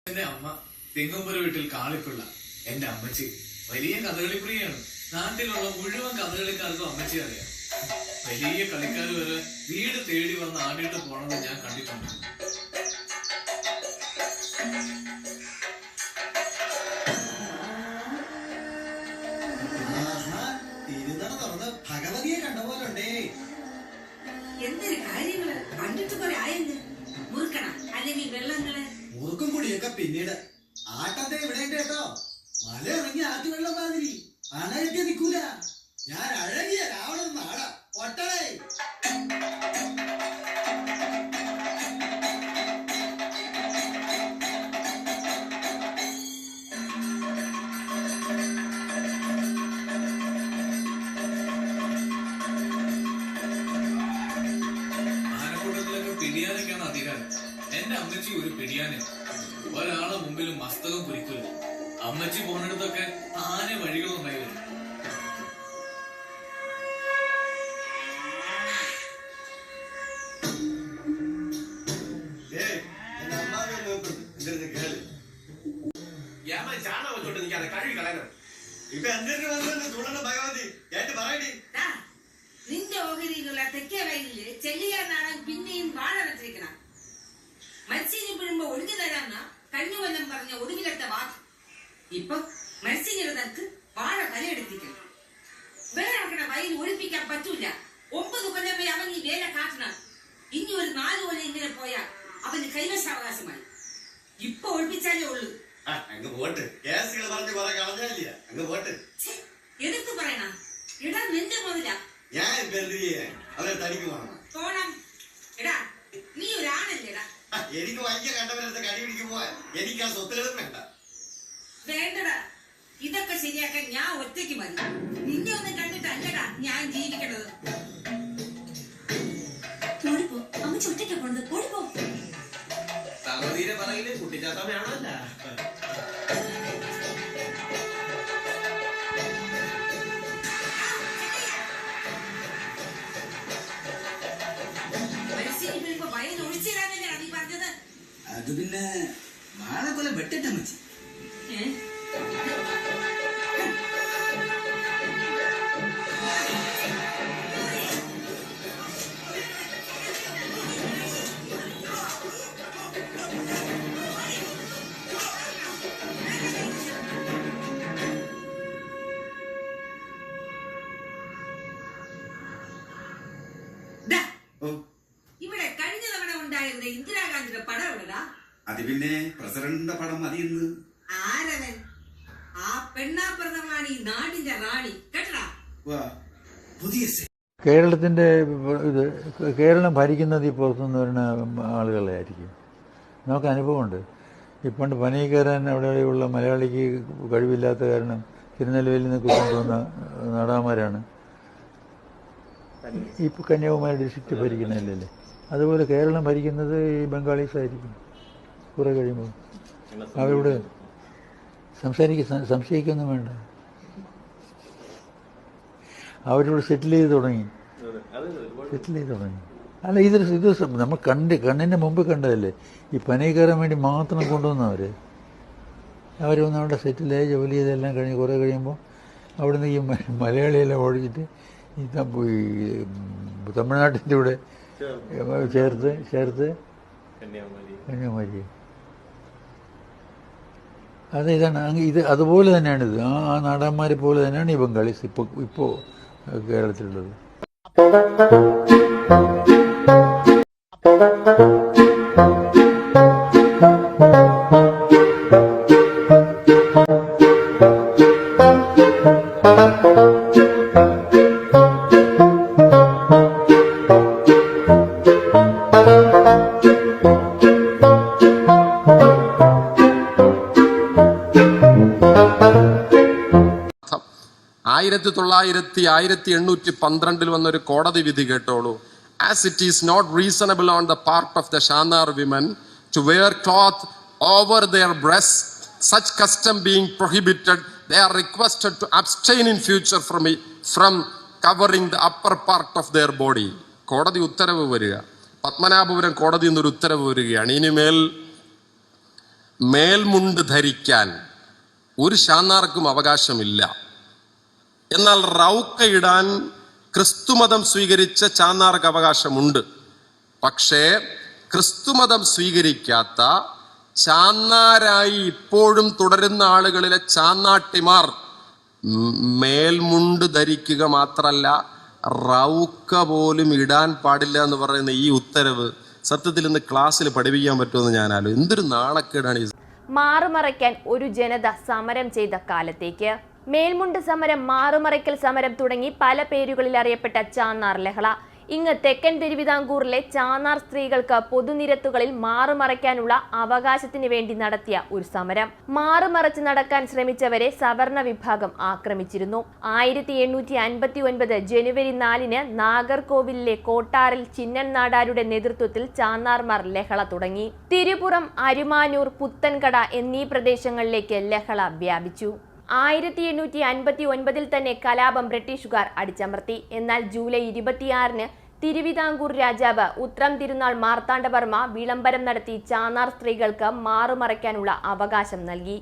എന്റെ അമ്മ തെങ്ങുമ്പുര വീട്ടിൽ കാളിപ്പിള്ള എന്റെ അമ്മച്ചി വലിയ കഥകളി പ്രിയാണ്. നാട്ടിലുള്ള മുഴുവൻ കഥകളിക്കാർക്കും അമ്മച്ചി അറിയാം. വലിയ കളിക്കാർ വരെ വീട് തേടി വന്ന് ആടിയിട്ട് പോണെന്ന് ഞാൻ കണ്ടിട്ടുണ്ട്. ഭഗവതിയെ കണ്ട പോലുണ്ടേ. എന്തൊരു കാര്യങ്ങള് കണ്ടിട്ട് കുറെ ആയെന്ന്. മുറുക്കണം അല്ലെങ്കിൽ വെള്ളങ്ങള് മുറുക്കും കൂടിയൊക്കെ പിന്നീട്. ആട്ടത്തെ ഇവിടെ കേട്ടോ, മല ഇറങ്ങി ആറ്റു വെള്ളം മാതിരി അണകെട്ടി നിൽക്കൂല. ഞാൻ അഴകിയ രാവണൻ നാടാ ഒട്ടടേ. പിടിയാനൊക്കെയാണ് അധികാരം. എന്റെ അമ്മച്ചി ഒരു പിടിയാനെ. ഒരാളെ മുമ്പിൽ മസ്തകം കുരിക്കില്ല. അമ്മച്ചി പോണിടത്തൊക്കെ ആനെ വഴികളുണ്ടായി വരും. നിന്റെ ഓഹരിയിലുള്ള തെക്കേ വയലില് ചെല്ലിയാനാണ് പിന്നെയും വാഴ വെച്ചിരിക്കണം. മത്സ്യം പിഴുമ്പോ ഒഴുകി തരാന്ന കണ്ണുവല്ലം പറഞ്ഞ ഒടുവിലത്തെ വാക്ക്. ഇപ്പൊ മത്സ്യങ്ങൾക്ക് വാഴ കലയെടുത്തിക്കണം. വേറെ വയൽ ഒഴിപ്പിക്കാൻ പറ്റൂല. 9 കൊല്ലം വരെ അവൻ ഈ വേല കാട്ടണം. ഇനി ഒരു 4 കൊല്ലം ഇങ്ങനെ പോയാൽ അവന് കൈവശാവകാശമായി. ഇപ്പൊ ഒഴിപ്പിച്ചാലേ ഉള്ളൂ. എടുത്തു പറയണ ഇടാ നിന്റെ മുതല പോണം. എടാ നീ ഒരാണല്ലേടാ. എനിക്ക് വൈകിയ കണ്ടവരടുത്ത് കടി പിടിക്കുമ്പോ എനിക്ക് ആ സ്വത്തുകളും വേണ്ട. വേണ്ടടാ, ഇതൊക്കെ ശരിയാക്കാൻ ഞാൻ ഒറ്റയ്ക്ക് മതി. നിന്നെ ഒന്ന് കണ്ടിട്ടല്ലടാ ഞാൻ ജീവിക്കണത്. ഓടിപ്പോ, അമ്മച്ചി ഒറ്റയ്ക്കാ പോണത്. ഓടിപ്പോ. തകതീരെ പറയില് കുട്ടിച്ചാത്തമ്മയാണല്ല. അത് പിന്നെ വാഴക്കൊല വെട്ടിട്ട മച്ചി. ഇവിടെ കഴിഞ്ഞ തവണ ഉണ്ടായിരുന്ന ഇന്ദിരാഗാന്ധിയുടെ പടം എവിടെടാ? അത് പിന്നെ പ്രസിഡന്റിന്റെ പടം മതിയെന്ന്. ആരവൻ? ആ പെണ്ണാപ്രദമാണ് ഈ നാടിന്റെ റാണി. കേട്ടടാ? പുതിയ കേരളത്തിന്റെ ഇത് കേരളം ഭരിക്കുന്നത് ഈ പുറത്തുനിന്ന് വരുന്ന ആളുകളെ ആയിരിക്കും. നമുക്ക് അനുഭവമുണ്ട്. ഇപ്പണ്ട് പനി കയറാൻ അവിടെയുള്ള മലയാളിക്ക് കഴിവില്ലാത്ത കാരണം തിരുനെൽവേലിയിൽ നിന്ന് കൊണ്ടുവന്ന നാടാമാരാണ് ഇപ്പോൾ കന്യാകുമാരി ഡിസ്ട്രിക്റ്റ് ഭരിക്കുന്നതല്ലേ. അതുപോലെ കേരളം ഭരിക്കുന്നത് ഈ ബംഗാളീസ് ആയിരിക്കും കുറെ കഴിയുമ്പോൾ. അവരോട് സംശയിക്കൊന്നും വേണ്ട. അവരോട് സെറ്റിൽ ചെയ്ത് തുടങ്ങി. അല്ല, ഇത് നമ്മൾ കണ്ണിൻ്റെ മുമ്പ് കണ്ടതല്ലേ. ഈ പനി കയറാൻ വേണ്ടി മാത്രം കൊണ്ടുവന്നവർ. അവരൊന്നും അവിടെ സെറ്റിലായി ജോലി ചെയ്തെല്ലാം കഴിഞ്ഞ് കുറേ കഴിയുമ്പോൾ അവിടുന്ന് ഈ മലയാളിയെല്ലാം ഓടിച്ചിട്ട് ഈ തമിഴ്നാട്ടിൻ്റെ കൂടെ ചേർത്ത് കന്യാകുമാരി. അത് ഇതാണ്. ഇത് അതുപോലെ തന്നെയാണിത്. ആ നാടന്മാരെ പോലെ തന്നെയാണ് ഈ ബംഗാളീസ് ഇപ്പോൾ കേരളത്തിലുള്ളത്. 1812 വന്നൊരു കോടതി വിധി കേട്ടോളൂ. As it is not reasonable on the part of the Shanar women to wear cloth over their breasts, such custom being prohibited, they are requested to abstain in future from covering the upper part of their body. കോടതി ഉത്തരവ് വരിക, പത്മനാഭപുരം കോടതിയിൽ നിന്നൊരു ഉത്തരവ് വരികയാണ്. ഇനിമേൽ മേൽമുണ്ട് ധരിക്കാൻ ഒരു ശാന്നാർക്കും അവകാശമില്ല. എന്നാൽ റൗക്ക ഇടാൻ ക്രിസ്തുമതം സ്വീകരിച്ച ചാന്നാർക്ക് അവകാശമുണ്ട്. പക്ഷേ ക്രിസ്തുമതം സ്വീകരിക്കാത്ത ചാന്നാരായി ഇപ്പോഴും തുടരുന്ന ആളുകളിലെ ചാന്നാട്ടിമാർ മേൽമുണ്ട് ധരിക്കുക മാത്രല്ല റൗക്ക പോലും ഇടാൻ പാടില്ല എന്ന് പറയുന്ന ഈ ഉത്തരവ് സത്യത്തിൽ ഇന്ന് ക്ലാസ്സിൽ പഠിപ്പിക്കാൻ പറ്റുമെന്ന് ഞാനാലോ. എന്തൊരു നാണക്കേടാണ് ഈ. മാറുമറയ്ക്കാൻ ഒരു ജനത സമരം ചെയ്ത കാലത്തേക്ക് മേൽമുണ്ട് സമരം, മാറുമറയ്ക്കൽ സമരം തുടങ്ങി പല പേരുകളിൽ അറിയപ്പെട്ട ചാന്നാർ ലഹള ഇങ്ങ് തെക്കൻ തിരുവിതാംകൂറിലെ ചാന്നാർ സ്ത്രീകൾക്ക് പൊതുനിരത്തുകളിൽ മാറുമറയ്ക്കാനുള്ള അവകാശത്തിന് വേണ്ടി നടത്തിയ ഒരു സമരം. മാറുമറച്ച് നടക്കാൻ ശ്രമിച്ചവരെ സവർണ വിഭാഗം ആക്രമിച്ചിരുന്നു. 1859 ജനുവരി 4 നാഗർകോവിലിലെ കോട്ടാറിൽ ചിന്നൻ നാടാരുടെ നേതൃത്വത്തിൽ ചാന്നാർമാർ ലഹള തുടങ്ങി. തിരുപുറം, അരുമാനൂർ, പുത്തൻകട എന്നീ പ്രദേശങ്ങളിലേക്ക് ലഹള വ്യാപിച്ചു. 1859 തന്നെ കലാപം ബ്രിട്ടീഷുകാർ അടിച്ചമർത്തി. എന്നാൽ ജൂലൈ 26 തിരുവിതാംകൂർ രാജാവ് ഉത്രം തിരുനാൾ മാർത്താണ്ഡവർമ്മ വിളംബരം നടത്തി ചാന്നാർ സ്ത്രീകൾക്ക് മാറുമറയ്ക്കാനുള്ള അവകാശം നൽകി.